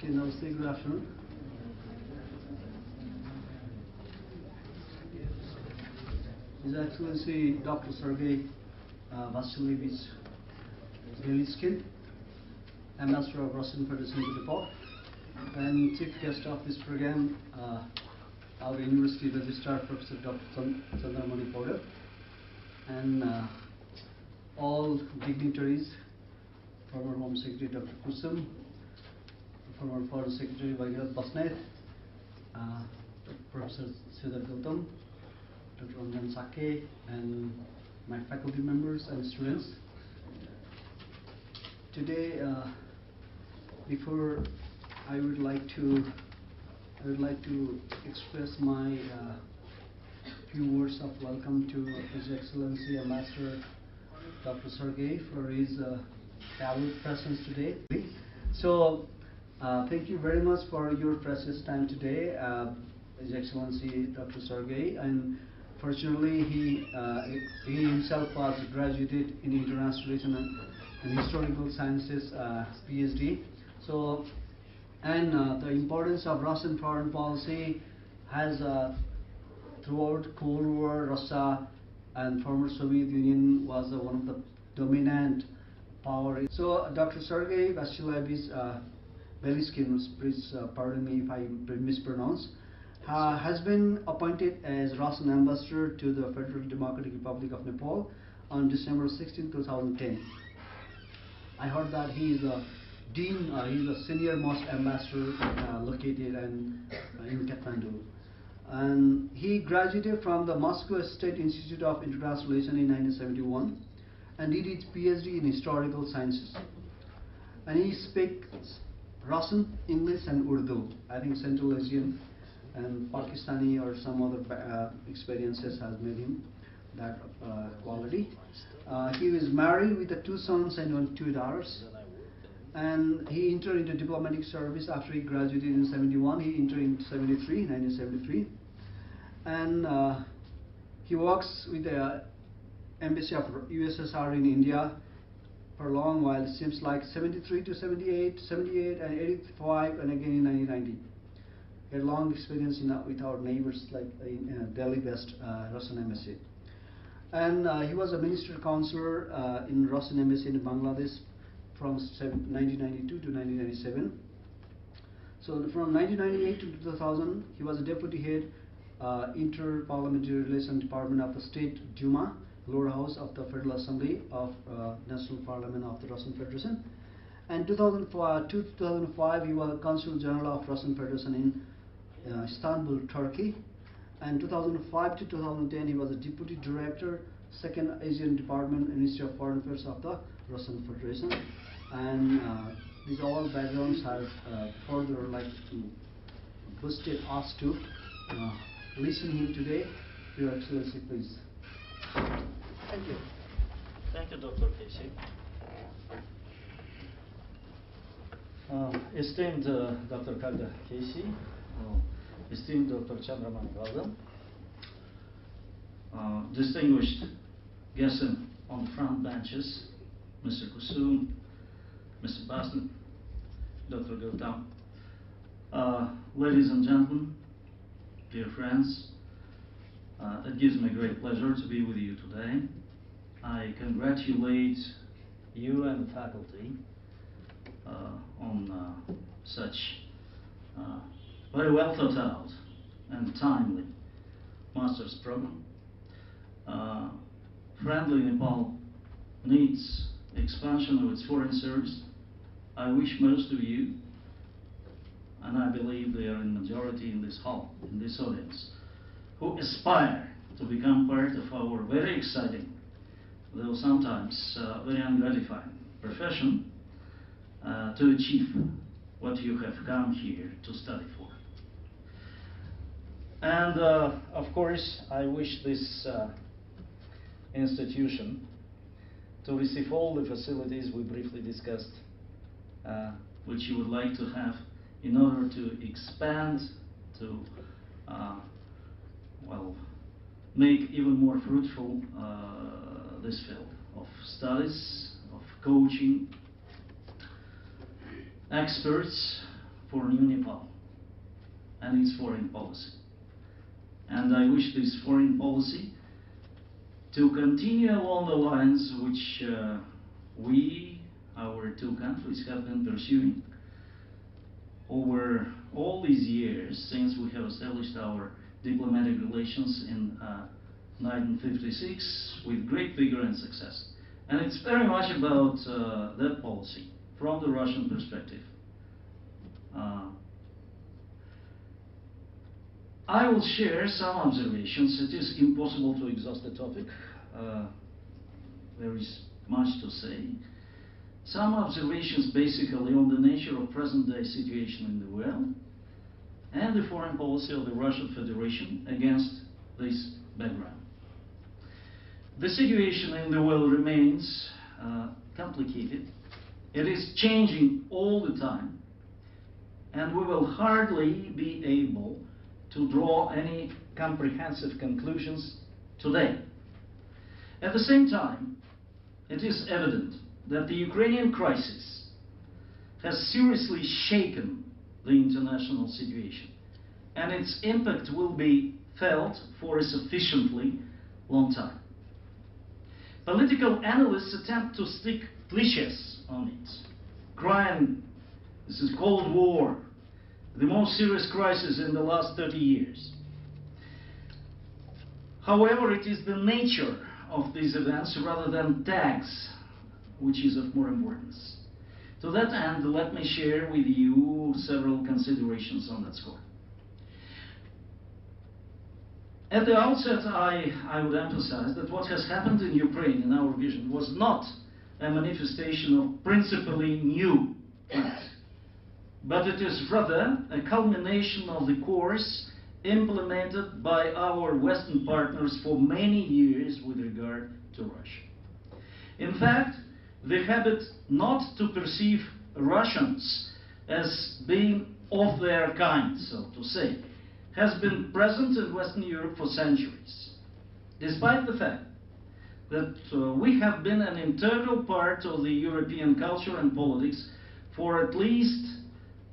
Okay, namaste, good afternoon. His Excellency Dr. Sergey Vasilievich Velichkin, Ambassador of Russian Federation to Nepal, and Chief Guest of this program, our University Registrar Professor Dr. Chandramani Porter, and all dignitaries, former Home Secretary Dr. Kusum, former Foreign Secretary Vairat Basnath, Professor Sridhar Gautam, Dr. Ranjan Sake, and my faculty members and students. Today, before I would like to express my few words of welcome to His Excellency Ambassador Dr. Sergey for his valued presence today. So, thank you very much for your precious time today, His Excellency Dr. Sergey. And fortunately, he himself was graduated in International Relations and Historical Sciences PhD. So, and the importance of Russian foreign policy has throughout Cold War, Russia and former Soviet Union was one of the dominant power. So, Dr. Sergey Vasilievich Velichkim, please pardon me if I mispronounce, has been appointed as Russian ambassador to the Federal Democratic Republic of Nepal on December 16, 2010. I heard that he is a dean, he is a senior most ambassador located in Kathmandu. And he graduated from the Moscow State Institute of International Relations in 1971 and did his PhD in Historical Sciences. And he speaks Russian, English and Urdu. I think Central Asian and Pakistani or some other experiences has made him that quality. He was married with 2 sons and 2 daughters. And he entered into diplomatic service after he graduated in 71. He entered in 1973. And he works with the Embassy of USSR in India for a long while. It seems like 73 to 78, 78 and 85, and again in 1990. He had long experience with our neighbors, like in Delhi-based Russian embassy. And he was a minister counselor in Russian embassy in Bangladesh from 1992 to 1997. So from 1998 to 2000, he was a deputy head Inter-Parliamentary Relations Department of the State Duma, lower house of the Federal Assembly of National Parliament of the Russian Federation. And 2004 to 2005, he was Consul General of Russian Federation in Istanbul, Turkey. And 2005 to 2010, he was a Deputy Director, Second Asian Department, Ministry of Foreign Affairs of the Russian Federation. And these all backgrounds have further boosted us to listen to him today. Your Excellency, please. Thank you. Thank you, Dr. Casey. Esteemed Dr. Kagda Casey, esteemed Dr. Chandraman Gautam, distinguished guests on the front benches, Mr. Kusum, Mr. Basnet, Dr. Gautam, ladies and gentlemen, dear friends, it gives me great pleasure to be with you today. I congratulate you and the faculty on such very well thought out and timely master's program. Friendly Nepal needs expansion of its foreign service. I wish most of you, and I believe they are in majority in this hall, in this audience, who aspire to become part of our very exciting, though sometimes very ungratifying profession, to achieve what you have come here to study for. And of course, I wish this institution to receive all the facilities we briefly discussed, which you would like to have in order to expand, to make even more fruitful this field of studies, of coaching, experts for new Nepal and its foreign policy. And I wish this foreign policy to continue along the lines which our two countries have been pursuing over all these years since we have established our diplomatic relations in 1956 with great vigor and success. And it's very much about that policy from the Russian perspective. I will share some observations. It is impossible to exhaust the topic. There is much to say. Some observations basically on the nature of present-day situation in the world and the foreign policy of the Russian Federation against this background. The situation in the world remains complicated. It is changing all the time, and we will hardly be able to draw any comprehensive conclusions today. At the same time, it is evident that the Ukrainian crisis has seriously shaken the international situation, and its impact will be felt for a sufficiently long time. Political analysts attempt to stick cliches on it, crying, this is Cold War, the most serious crisis in the last 30 years. However, it is the nature of these events rather than tags which is of more importance. To that end, let me share with you several considerations on that score. At the outset, I would emphasize that what has happened in Ukraine, in our vision, was not a manifestation of principally new facts, but it is rather a culmination of the course implemented by our Western partners for many years with regard to Russia. In fact, the habit not to perceive Russians as being of their kind, so to say, has been present in Western Europe for centuries, despite the fact that we have been an integral part of the European culture and politics for at least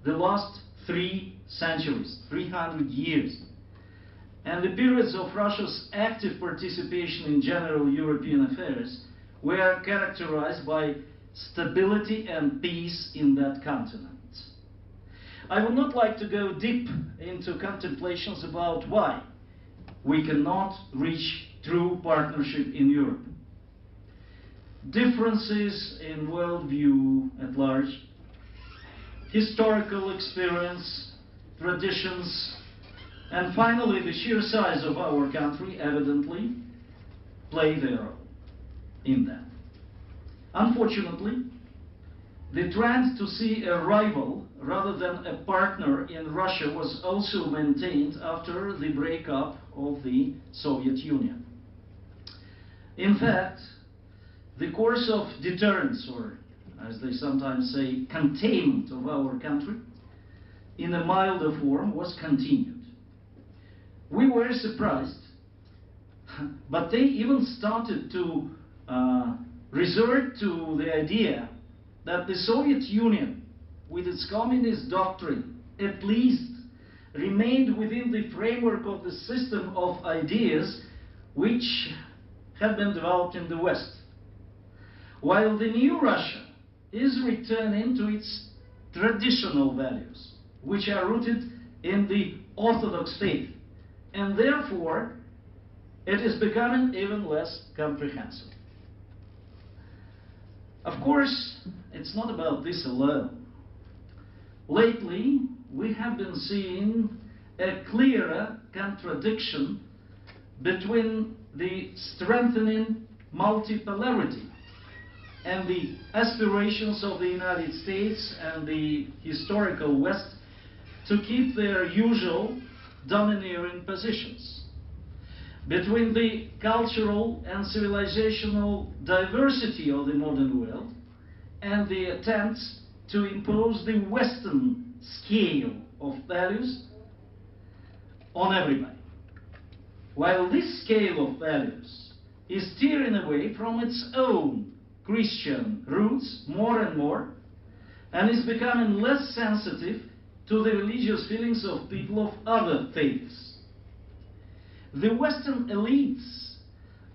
the last 3 centuries, 300 years. And the periods of Russia's active participation in general European affairs were characterized by stability and peace in that continent. I would not like to go deep into contemplations about why we cannot reach true partnership in Europe. Differences in worldview at large, historical experience, traditions, and finally the sheer size of our country evidently play their role in that. Unfortunately, the trend to see a rival rather than a partner in Russia was also maintained after the breakup of the Soviet Union. In fact, the course of deterrence, or as they sometimes say, containment of our country, in a milder form was continued. We were surprised, but they even started to resort to the idea that the Soviet Union, with its communist doctrine, at least remained within the framework of the system of ideas which had been developed in the West, while the new Russia is returning to its traditional values, which are rooted in the Orthodox faith, and therefore it is becoming even less comprehensive. Of course, it's not about this alone. Lately, we have been seeing a clearer contradiction between the strengthening multipolarity and the aspirations of the United States and the historical West to keep their usual domineering positions, between the cultural and civilizational diversity of the modern world and the attempts to impose the Western scale of values on everybody. While this scale of values is steering away from its own Christian roots more and more, and is becoming less sensitive to the religious feelings of people of other faiths. The Western elites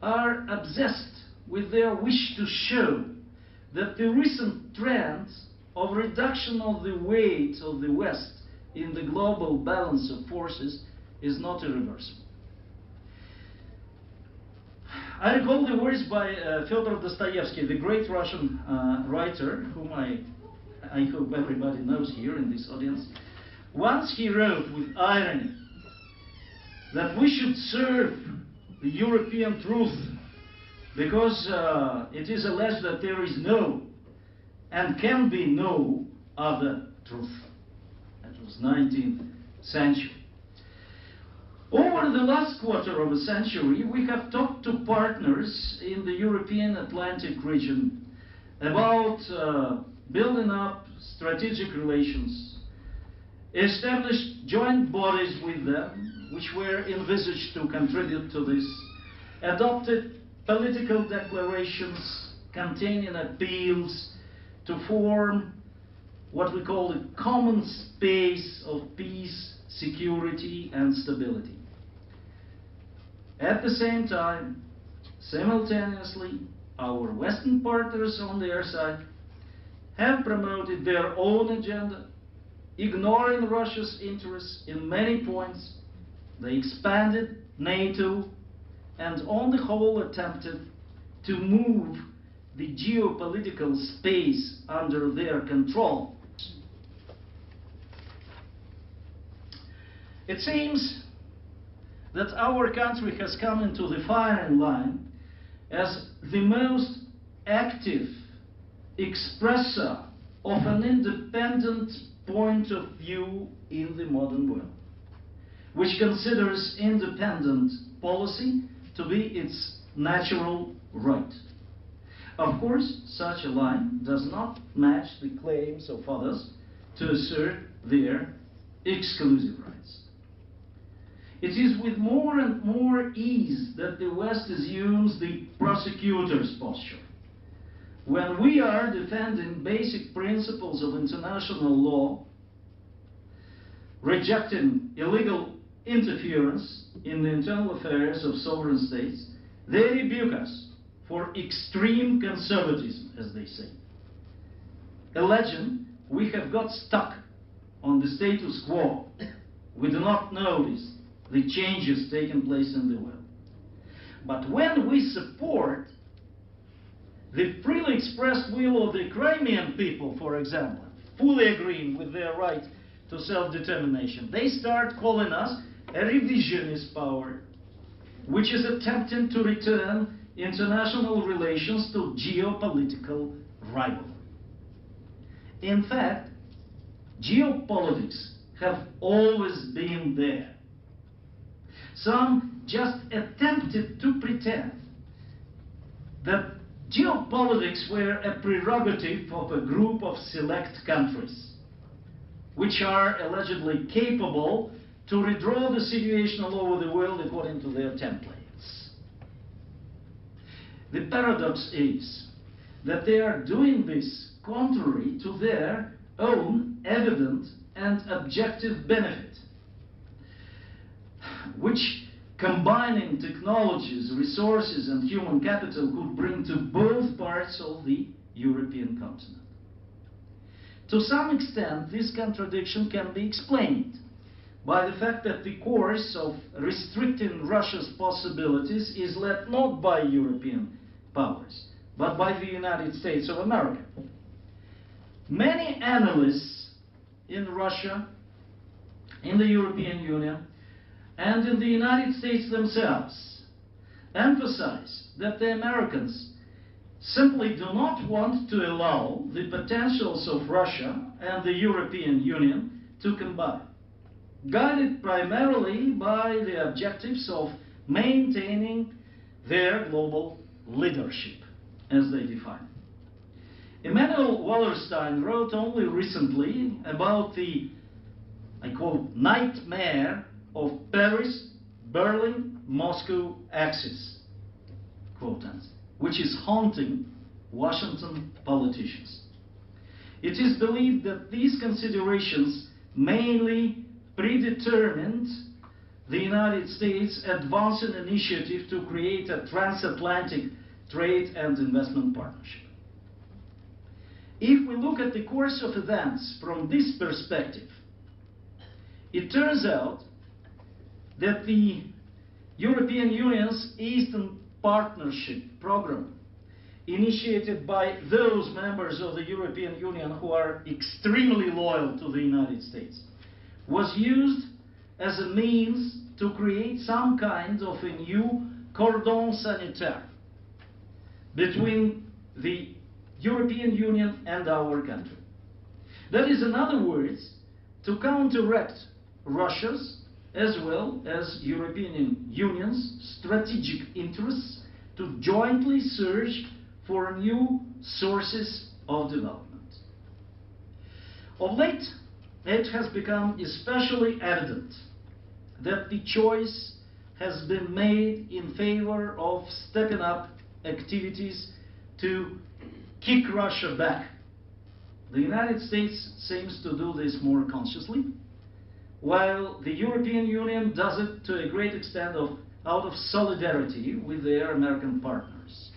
are obsessed with their wish to show that the recent trend of reduction of the weight of the West in the global balance of forces is not irreversible. I recall the words by Fyodor Dostoevsky, the great Russian writer, whom I hope everybody knows here in this audience. Once he wrote with irony that we should serve the European truth because it is alleged that there is no and can be no other truth. That was 19th century. Over the last quarter of a century, we have talked to partners in the European Atlantic region about building up strategic relations, established joint bodies with them, which were envisaged to contribute to this, adopted political declarations containing appeals to form what we call a common space of peace, security, and stability. At the same time, simultaneously, our Western partners on their side have promoted their own agenda, ignoring Russia's interests in many points. They expanded NATO and on the whole attempted to move the geopolitical space under their control. It seems that our country has come into the firing line as the most active expressor of an independent point of view in the modern world, which considers independent policy to be its natural right. Of course, such a line does not match the claims of others to assert their exclusive rights. It is with more and more ease that the West assumes the prosecutor's posture. When we are defending basic principles of international law, rejecting illegal interference in the internal affairs of sovereign states, they rebuke us for extreme conservatism, as they say, alleging we have got stuck on the status quo. We do not notice the changes taking place in the world. But when we support the freely expressed will of the Crimean people, for example, fully agreeing with their right to self-determination, they start calling us a revisionist power, which is attempting to return international relations to geopolitical rivalry. In fact, geopolitics have always been there. Some just attempted to pretend that geopolitics were a prerogative of a group of select countries, which are allegedly capable to redraw the situation all over the world according to their templates. The paradox is that they are doing this contrary to their own evident and objective benefit, which combining technologies, resources, and human capital could bring to both parts of the European continent. To some extent, this contradiction can be explained by the fact that the course of restricting Russia's possibilities is led not by European powers, but by the United States of America. Many analysts in Russia, in the European Union, and in the United States themselves emphasize that the Americans simply do not want to allow the potentials of Russia and the European Union to combine, guided primarily by the objectives of maintaining their global leadership, as they define. Emanuel Wallerstein wrote only recently about the, I quote, nightmare of Paris, Berlin, Moscow axis, quote ends, which is haunting Washington politicians. It is believed that these considerations mainly predetermined the United States advanced an initiative to create a transatlantic trade and investment partnership. If we look at the course of events from this perspective, it turns out that the European Union's Eastern Partnership Program, initiated by those members of the European Union who are extremely loyal to the United States, was used as a means to create some kind of a new cordon sanitaire between the European Union and our country. That is, in other words, to counteract Russia's as well as European Union's strategic interests to jointly search for new sources of development. Of late, it has become especially evident that the choice has been made in favor of stepping up activities to kick Russia back. The United States seems to do this more consciously, while the European Union does it to a great extent out of solidarity with their American partners,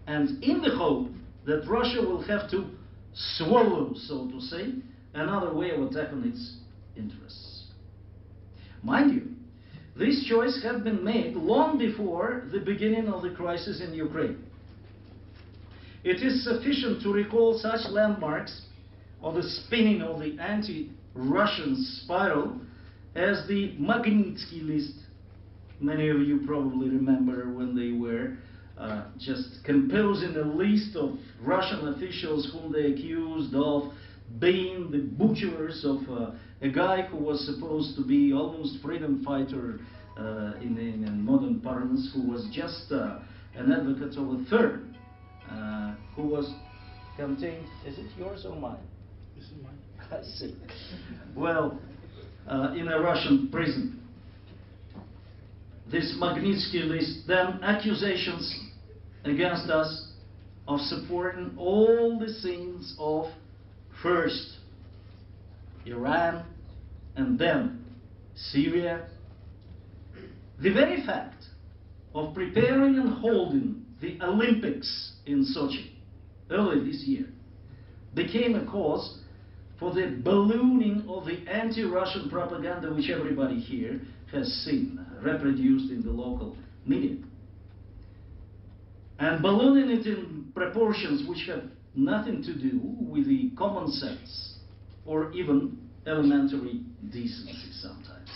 and in the hope that Russia will have to swallow, so to say, another way of attacking its interests. Mind you, this choice had been made long before the beginning of the crisis in Ukraine. It is sufficient to recall such landmarks of the spinning of the anti-Russian spiral as the Magnitsky list. Many of you probably remember when they were just composing a list of Russian officials whom they accused of being the butchers of a guy who was supposed to be almost freedom fighter in modern parlance, who was just an advocate of a third, who was contained. Is it yours or mine? This is mine. I see. Well, in a Russian prison. This Magnitsky list, then accusations against us of supporting all the sins of first Iran and then Syria. The very fact of preparing and holding the Olympics in Sochi early this year became a cause for the ballooning of the anti-Russian propaganda which everybody here has seen reproduced in the local media. And ballooning it in proportions which have nothing to do with the common sense or even elementary decency sometimes.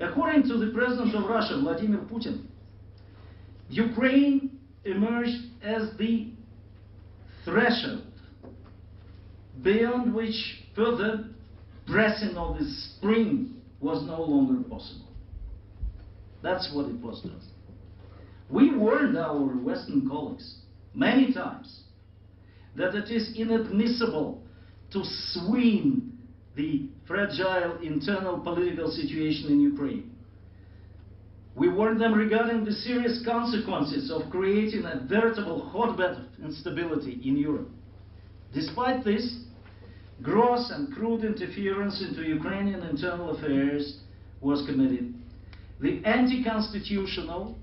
According to the President of Russia, Vladimir Putin, Ukraine emerged as the threshold beyond which further pressing of the spring was no longer possible. That's what it was to us. We warned our Western colleagues many times that it is inadmissible to swing the fragile internal political situation in Ukraine. We warned them regarding the serious consequences of creating a veritable hotbed of instability in Europe. Despite this, gross and crude interference into Ukrainian internal affairs was committed. The anti-constitutional,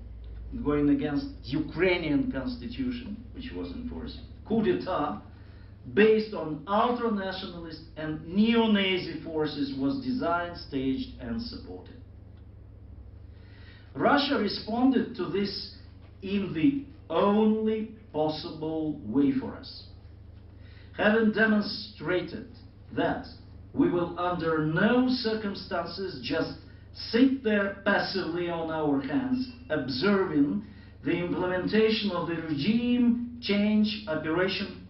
going against Ukrainian constitution, which was enforced, coup d'etat, based on ultra-nationalist and neo-Nazi forces, was designed, staged, and supported. Russia responded to this in the only possible way for us. Having demonstrated that we will under no circumstances just sit there passively on our hands, observing the implementation of the regime change operation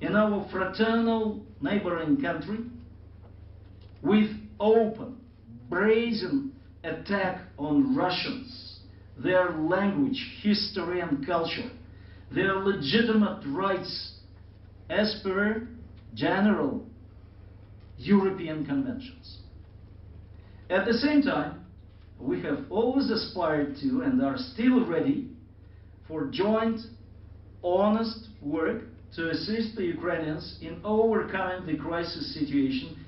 in our fraternal neighboring country, with open, brazen attack on Russians, their language, history and culture, their legitimate rights as per general European conventions. At the same time, we have always aspired to and are still ready for joint, honest work to assist the Ukrainians in overcoming the crisis situation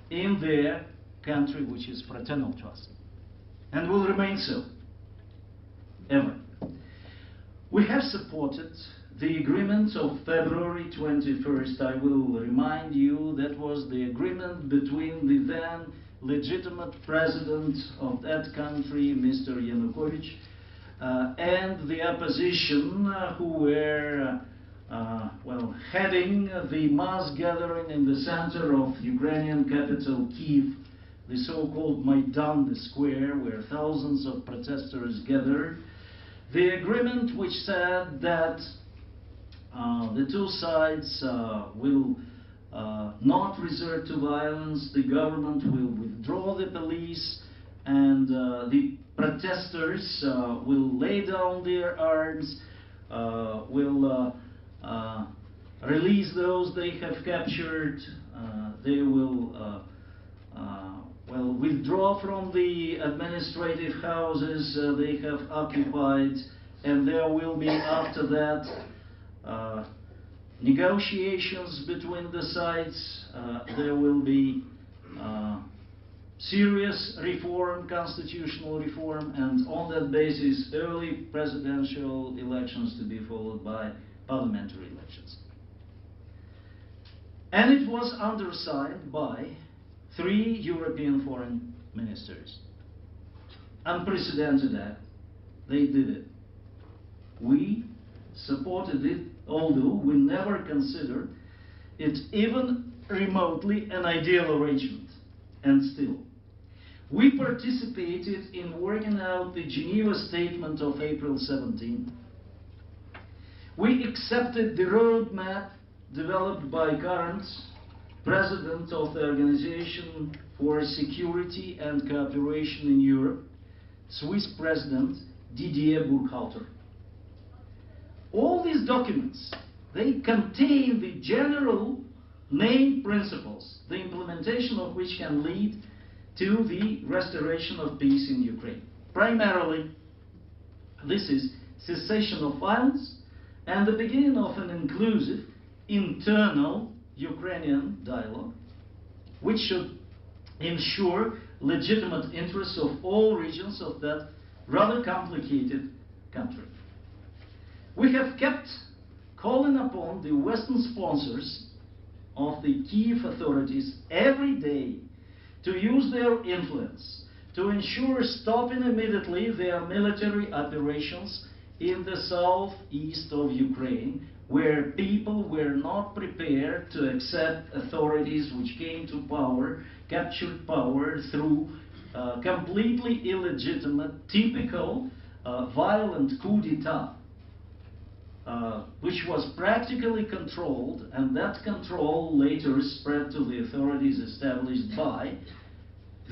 in their country, which is fraternal to us, and will remain so, ever. We have supported the agreement of February 21st. I will remind you that was the agreement between the then legitimate president of that country, Mr. Yanukovych, and the opposition who were heading the mass gathering in the center of Ukrainian capital Kyiv, the so-called Maidan, the square where thousands of protesters gathered. The agreement which said that the two sides will not resort to violence, the government will withdraw the police, and the protesters will lay down their arms, will release those they have captured, they will withdraw from the administrative houses they have occupied, and there will be after that negotiations between the sides. There will be serious reform, constitutional reform, and on that basis early presidential elections to be followed by parliamentary elections. And it was undersigned by 3 European foreign ministers. Unprecedented act. They did it. We supported it, although we never considered it even remotely an ideal arrangement. And still, we participated in working out the Geneva Statement of April 17. We accepted the roadmap developed by current President of the Organization for Security and Cooperation in Europe, Swiss President Didier Burkhalter. All these documents, they contain the general main principles, the implementation of which can lead to the restoration of peace in Ukraine. Primarily, this is cessation of violence and the beginning of an inclusive internal Ukrainian dialogue, which should ensure legitimate interests of all regions of that rather complicated country. We have kept calling upon the Western sponsors of the Kyiv authorities every day to use their influence to ensure stopping immediately their military operations in the southeast of Ukraine, where people were not prepared to accept authorities which came to power, captured power through completely illegitimate, typical violent coup d'etat, which was practically controlled, and that control later spread to the authorities established by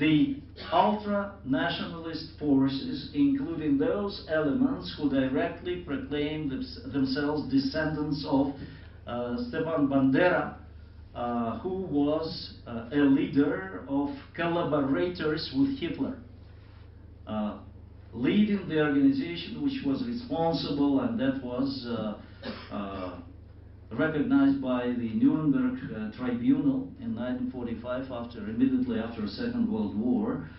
the ultra-nationalist forces, including those elements who directly proclaimed themselves descendants of Stepan Bandera, who was a leader of collaborators with Hitler, leading the organization which was responsible, and that was recognized by the Nuremberg Tribunal in 1945, immediately after the Second World War.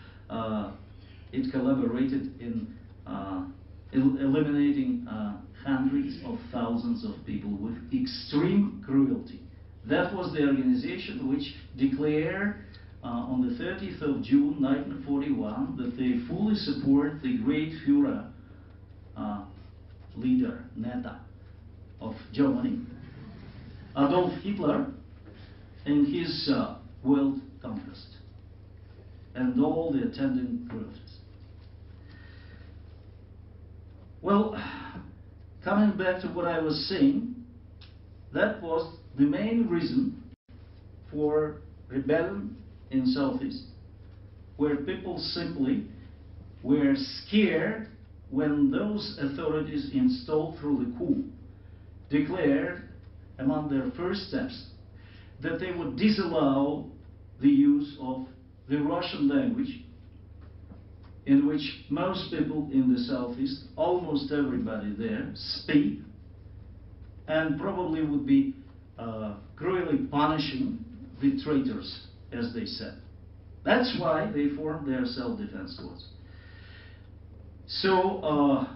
It collaborated in eliminating hundreds of thousands of people with extreme cruelty. That was the organization which declared on the 30th of June 1941 that they fully support the great Führer, leader, Neta of Germany, Adolf Hitler, and his world conquest and all the attendant proofs. Well, coming back to what I was saying, that was the main reason for rebellion in Southeast, where people simply were scared when those authorities installed through the coup declared among their first steps that they would disallow the use of the Russian language, in which most people in the Southeast, almost everybody there, speak, and probably would be cruelly punishing the traitors, as they said. That's why they formed their self-defense squads. So,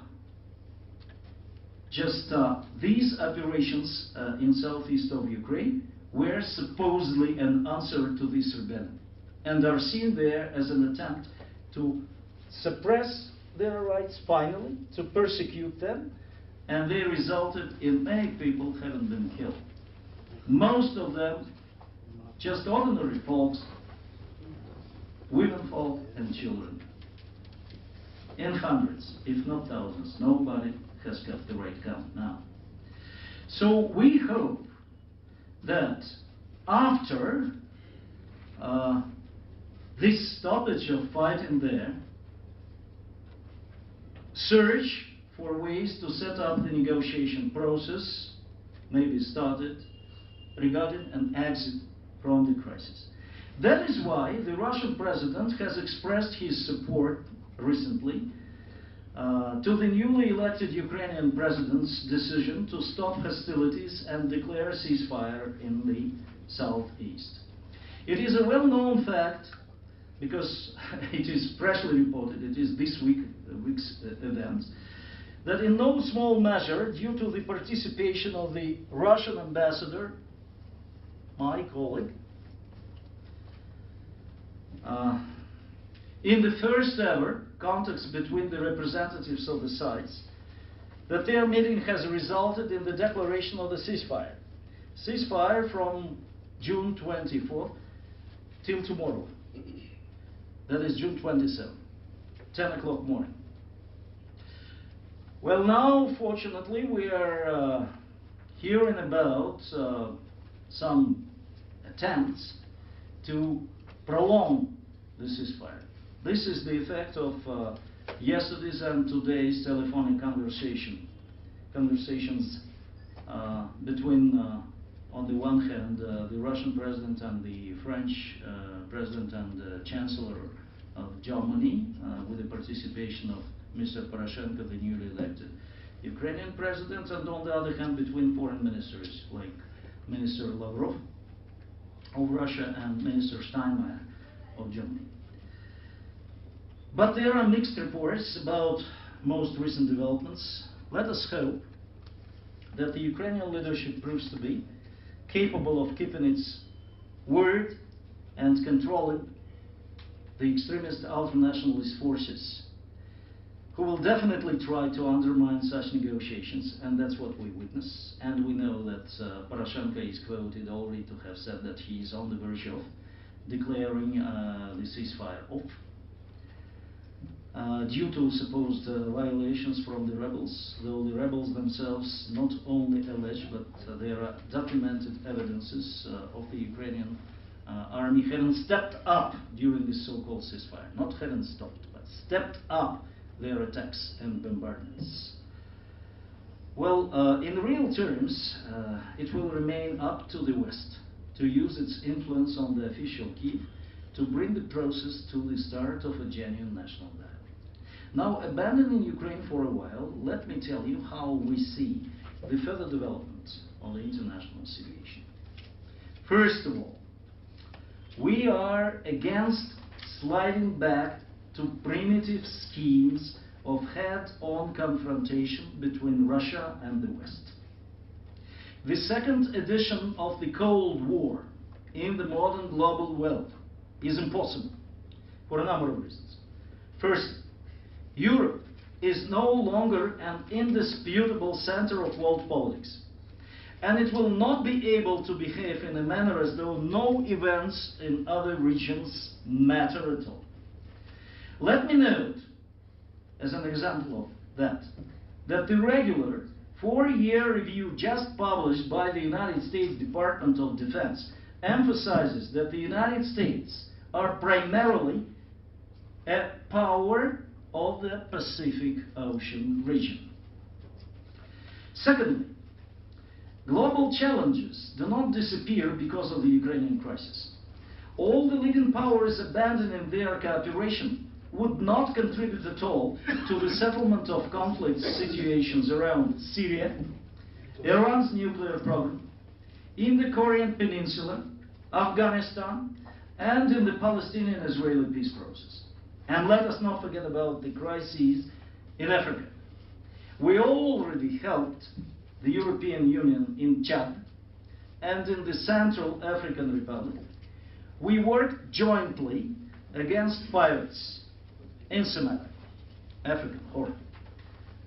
these operations in southeast of Ukraine were supposedly an answer to this rebellion, and are seen there as an attempt to suppress their rights finally, to persecute them, and they resulted in many people having been killed. Most of them just ordinary folks, women folk and children. In hundreds, if not thousands. Nobody has got the right count now. So we hope that after this stoppage of fighting there, search for ways to set up the negotiation process may be started regarding an exit from the crisis. That is why the Russian president has expressed his support recently to the newly elected Ukrainian president's decision to stop hostilities and declare a ceasefire in the southeast. It is a well-known fact, because it is freshly reported, it is this week's event, that in no small measure, due to the participation of the Russian ambassador, my colleague, in the first ever contacts between the representatives of the sides, that their meeting has resulted in the declaration of the ceasefire. Ceasefire from June 24th till tomorrow. That is June 27th, 10 o'clock morning. Well, now, fortunately, we are hearing about some attempts to prolong the ceasefire. This is the effect of yesterday's and today's telephonic conversations between, on the one hand, the Russian president and the French president and chancellor of Germany, with the participation of Mr. Poroshenko, the newly elected Ukrainian president, and on the other hand, between foreign ministers like Minister Lavrov of Russia and Minister Steinmeier of Germany. But there are mixed reports about most recent developments. Let us hope that the Ukrainian leadership proves to be capable of keeping its word and controlling the extremist ultranationalist forces, who will definitely try to undermine such negotiations, and that's what we witness. And we know that Poroshenko is quoted already to have said that he is on the verge of declaring the ceasefire off due to supposed violations from the rebels, though the rebels themselves not only allege, but there are documented evidences of the Ukrainian army having stepped up during this so-called ceasefire. Not having stopped, but stepped up their attacks and bombardments. Well, in real terms, it will remain up to the West to use its influence on the official Kyiv to bring the process to the start of a genuine national dialogue. Now, abandoning Ukraine for a while, let me tell you how we see the further development of the international situation. First of all, we are against sliding back to primitive schemes of head-on confrontation between Russia and the West. The second edition of the Cold War in the modern global world is impossible for a number of reasons. First, Europe is no longer an indisputable center of world politics, and it will not be able to behave in a manner as though no events in other regions matter at all. Let me note, as an example of that the regular 4-year review just published by the United States Department of Defense emphasizes that the United States are primarily a power of the Pacific Ocean region. Secondly, global challenges do not disappear because of the Ukrainian crisis. All the leading powers abandoning their cooperation would not contribute at all to the settlement of conflict situations around Syria, Iran's nuclear program, in the Korean Peninsula, Afghanistan, and in the Palestinian-Israeli peace process. And let us not forget about the crises in Africa. We already helped the European Union in Chad and in the Central African Republic. We worked jointly against pirates in Somalia, African Horn.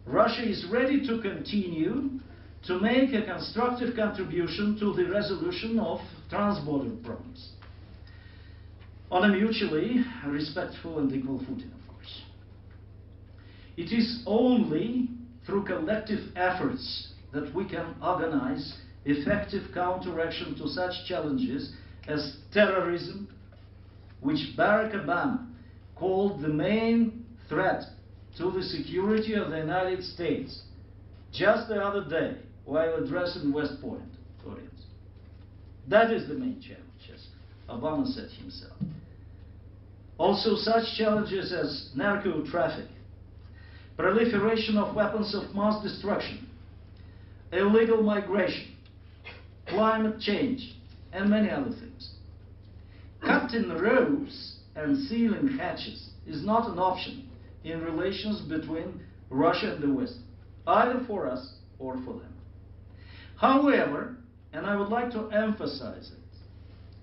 Russia is ready to continue to make a constructive contribution to the resolution of transborder problems on a mutually respectful and equal footing, of course. It is only through collective efforts that we can organize effective counteraction to such challenges as terrorism, which Barack Obama called the main threat to the security of the United States just the other day while addressing West Point audience. That is the main challenge, as Obama said himself. Also such challenges as narco traffic, proliferation of weapons of mass destruction, illegal migration, climate change, and many other things. Cutting ropes and sealing hatches is not an option in relations between Russia and the West, either for us or for them. However, and I would like to emphasize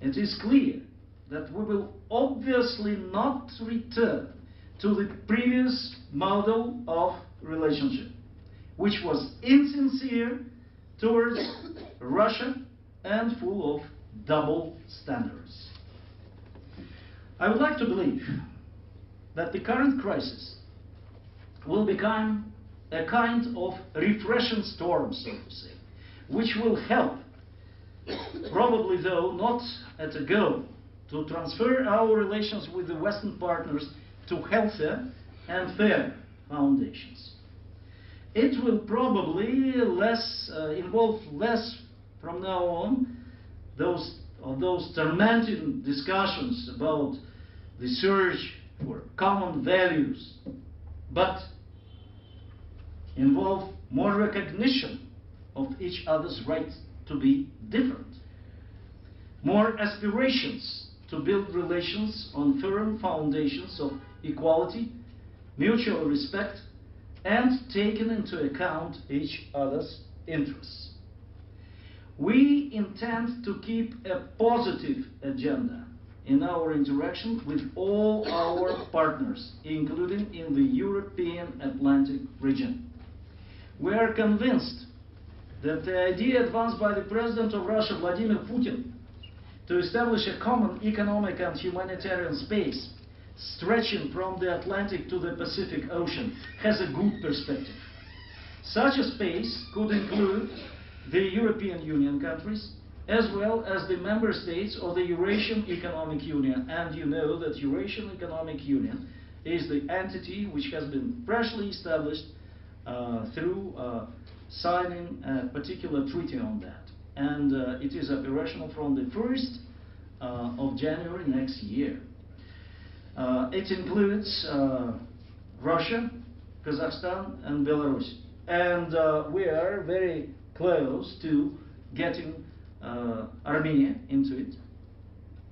it is clear that we will obviously not return to the previous model of relationship, which was insincere towards Russia and full of double standards. I would like to believe that the current crisis will become a kind of refreshing storm, so to say, which will help, probably though not at a go, to transfer our relations with the Western partners to healthier and fairer foundations. It will probably involve less from now on those tormenting discussions about the search for common values, but involve more recognition of each other's right to be different, more aspirations to build relations on firm foundations of equality, mutual respect, and taking into account each other's interests. We intend to keep a positive agenda in our interaction with all our partners, including in the European Atlantic region. We are convinced that the idea advanced by the President of Russia, Vladimir Putin, to establish a common economic and humanitarian space stretching from the Atlantic to the Pacific Ocean has a good perspective. Such a space could include the European Union countries, as well as the member states of the Eurasian Economic Union. And you know that Eurasian Economic Union is the entity which has been freshly established through signing a particular treaty on that. And it is operational from the 1st of January next year. It includes Russia, Kazakhstan, and Belarus. And we are very close to getting Armenia into it.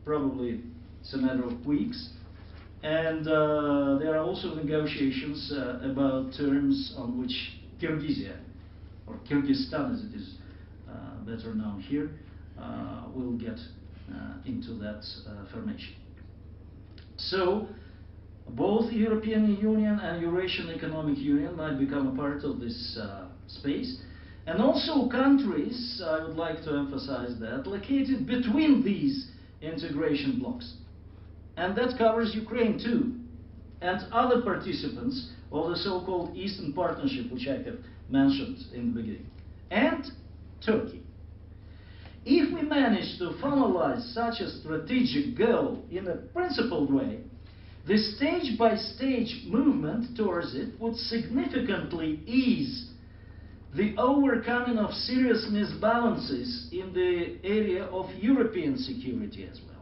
Probably it's a matter of weeks. And there are also negotiations about terms on which Kyrgyzia, or Kyrgyzstan as it is better known here, will get into that formation. So both the European Union and Eurasian Economic Union might become a part of this space. And also countries, I would like to emphasize that, located between these integration blocks. And that covers Ukraine too, and other participants of the so-called Eastern Partnership, which I have mentioned in the beginning, and Turkey. If we manage to formalize such a strategic goal in a principled way, the stage-by-stage movement towards it would significantly ease the overcoming of serious misbalances in the area of European security as well.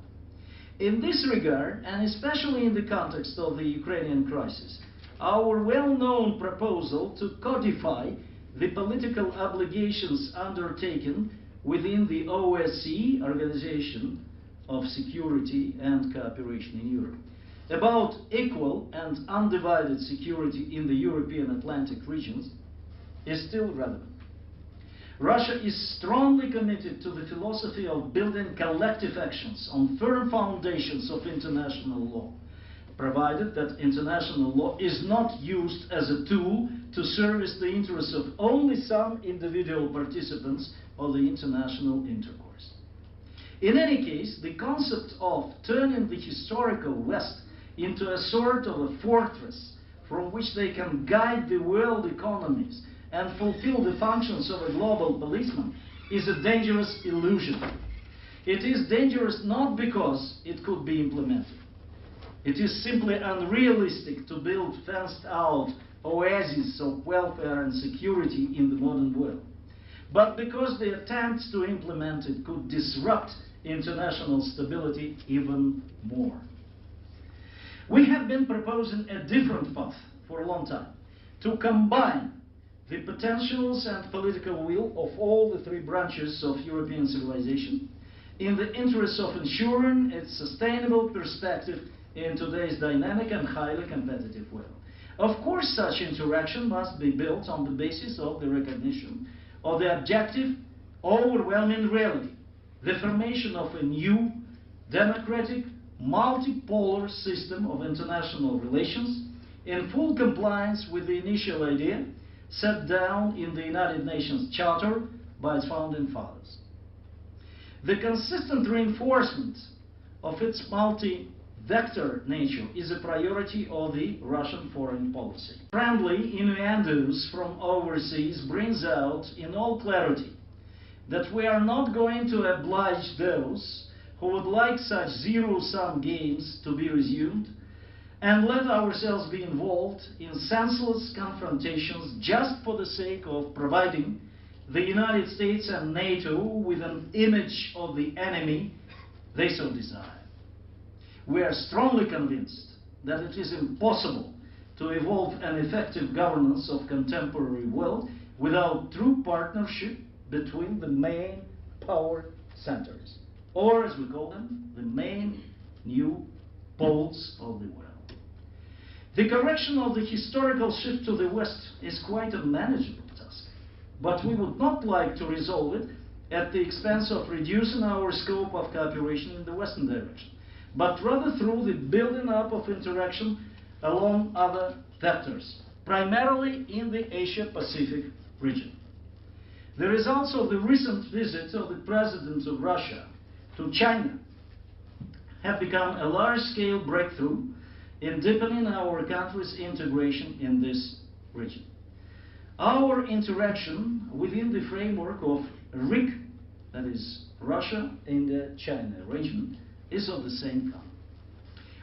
In this regard, and especially in the context of the Ukrainian crisis, our well-known proposal to codify the political obligations undertaken within the OSCE, Organization of security and cooperation in Europe. About equal and undivided security in the European Atlantic regions is still relevant. Russia is strongly committed to the philosophy of building collective actions on firm foundations of international law, provided that international law is not used as a tool to service the interests of only some individual participants of the international intercourse. In any case, the concept of turning the historical West into a sort of a fortress from which they can guide the world economies and fulfill the functions of a global policeman is a dangerous illusion. It is dangerous not because it could be implemented. It is simply unrealistic to build fenced-out oases of welfare and security in the modern world, but because the attempts to implement it could disrupt international stability even more. We have been proposing a different path for a long time, to combine the potentials and political will of all the three branches of European civilization in the interest of ensuring its sustainable perspective in today's dynamic and highly competitive world. Of course, such interaction must be built on the basis of the recognition of the objective, overwhelming reality, the formation of a new, democratic, multipolar system of international relations in full compliance with the initial idea set down in the United Nations Charter by its founding fathers. The consistent reinforcement of its multi-vector nature is a priority of the Russian foreign policy. Friendly innuendos from overseas brings out in all clarity that we are not going to oblige those who would like such zero-sum games to be resumed and let ourselves be involved in senseless confrontations just for the sake of providing the United States and NATO with an image of the enemy they so desire. We are strongly convinced that it is impossible to evolve an effective governance of contemporary world without true partnership between the main power centers, or as we call them, the main new poles of the world. The correction of the historical shift to the West is quite a manageable task, but we would not like to resolve it at the expense of reducing our scope of cooperation in the Western direction, but rather through the building up of interaction along other vectors, primarily in the Asia-Pacific region. The results of the recent visit of the President of Russia to China have become a large-scale breakthrough in deepening our country's integration in this region. Our interaction within the framework of RIC, that is Russia, India, China arrangement, is of the same kind.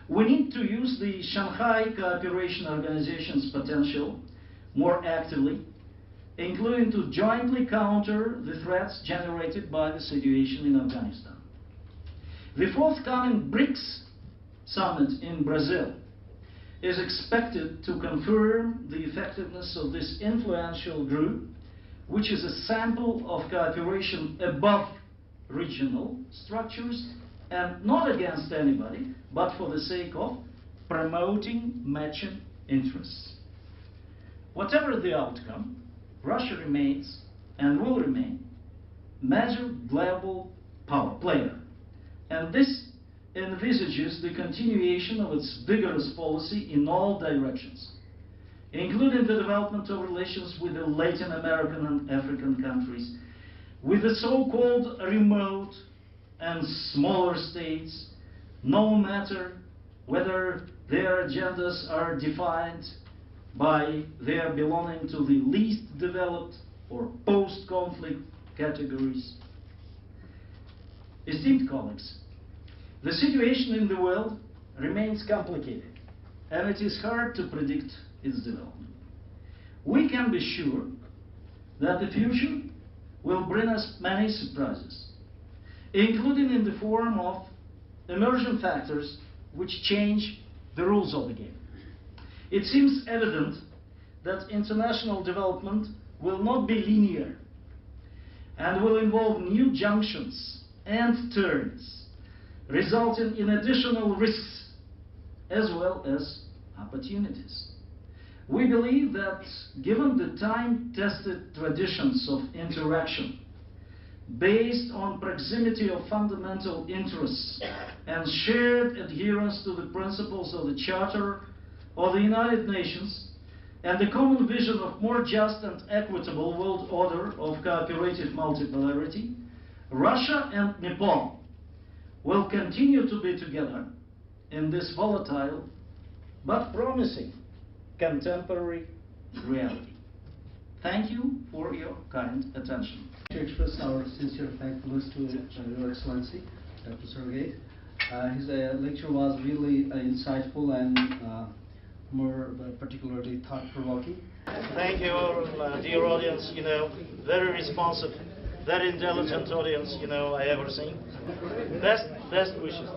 We need to use the Shanghai Cooperation Organization's potential more actively, including to jointly counter the threats generated by the situation in Afghanistan. The forthcoming BRICS summit in Brazil is expected to confirm the effectiveness of this influential group, which is a sample of cooperation above regional structures and not against anybody, but for the sake of promoting matching interests. Whatever the outcome, Russia remains and will remain a major global power player, and this envisages the continuation of its vigorous policy in all directions, including the development of relations with the Latin American and African countries, with the so-called remote and smaller states, no matter whether their agendas are defined by their belonging to the least developed or post-conflict categories. Esteemed colleagues, the situation in the world remains complicated, and it is hard to predict its development. We can be sure that the future will bring us many surprises, including in the form of emergent factors which change the rules of the game. It seems evident that international development will not be linear and will involve new junctions and turns, resulting in additional risks as well as opportunities. We believe that given the time-tested traditions of interaction based on proximity of fundamental interests and shared adherence to the principles of the Charter of the United Nations and the common vision of more just and equitable world order of cooperative multipolarity, Russia and Nepal will continue to be together in this volatile but promising contemporary reality. Thank you for your kind attention. To express our sincere thankfulness to Your Excellency, Dr. Sergey. His lecture was really insightful and more particularly thought-provoking. Thank you, dear audience. Very responsive, very intelligent audience. I ever seen. Best wishes.